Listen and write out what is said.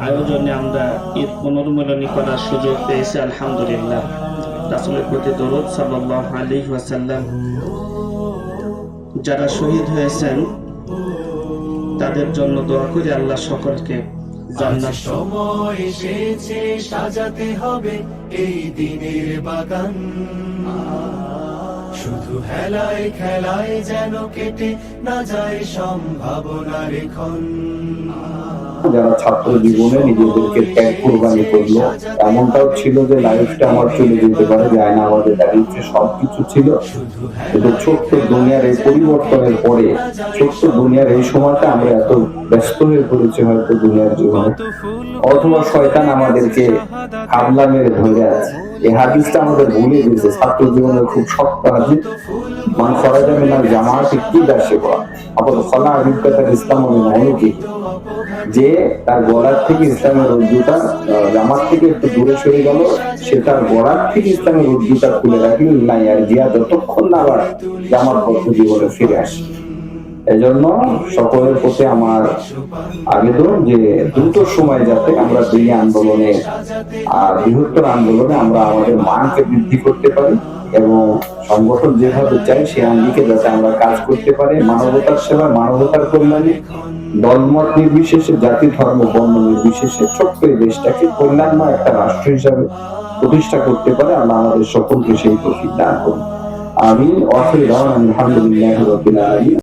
আয়োজনে আমরা ঈদ পুনর্মিলনী করার সুযোগ পেয়েছি, আলহামদুলিল্লাহ। রাসূলের প্রতি দরুদ সাল্লাল্লাহু আলাইহি ওয়াসাল্লাম। যারা শহীদ হয়েছেন তাদের জন্য দোয়া করি, আল্লাহ সকলকে জান্নাত। সময় এসেছে সাজাতে হবে এই দিনের বাগান, শুধু হেলায় খেলায় যেন কেটে না যায় সম্ভাবনার ক্ষণ। যারা ছাত্র জীবনে নিজেদেরকে ত্যাগ কোরবানি করলো, এমনটাও ছিল যে লাইফটা আমার চলে যেতে পারে, যায় না আমাদের লাইফে সবকিছু ছিল, কিন্তু ছোট্ট দুনিয়ার এই পরিবর্তনের পরে, ছোট্ট দুনিয়ার এই সময়টা আমরা এত ব্যস্ত হয়ে পড়েছি হয়তো দুনিয়ার জীবনে, অথবা শয়তান আমাদেরকে হামলা মেরে ধরে আছে। এই হাদিসটা আমাদের ভুলে দিয়েছে। ছাত্র জীবনের খুব শক্ত হাদিস, মান খরাজা মিনাল জামাআতি কিদা শিবা আবার খলা আবিদাতাল ইসলাম কি, যে তার গলার থেকে ইসলামের রজ্জুটা জামাত থেকে একটু দূরে সরে গেল, সে তার গলার থেকে ইসলামের রজ্জুটা খুলে রাখলো নাই, আর জিয়া যতক্ষণ না আবার জামাতবদ্ধ জীবনে ফিরে আসে। এজন্য সকলের প্রতি আমার আবেদন যে দ্রুত সময় যাতে আমরা দিনী আন্দোলনে আর বৃহত্তর আন্দোলনে আমরা আমাদের মানকে বৃদ্ধি করতে পারি, এবং সংগঠন যেভাবে চাই সে আঙ্গিকে যাতে আমরা কাজ করতে পারি, মানবতার সেবা, মানবতার কল্যাণে, দলমত নির্বিশেষে, জাতি ধর্ম বর্ণ নির্বিশেষে ছোট্ট এই দেশটাকে কল্যাণময় একটা রাষ্ট্র হিসাবে প্রতিষ্ঠা করতে পারে। আল্লাহ আমাদের সকলকে সেই তৌফিক দান করুন। আমিন। আলহামদুলিল্লাহি রাব্বিল আলামিন।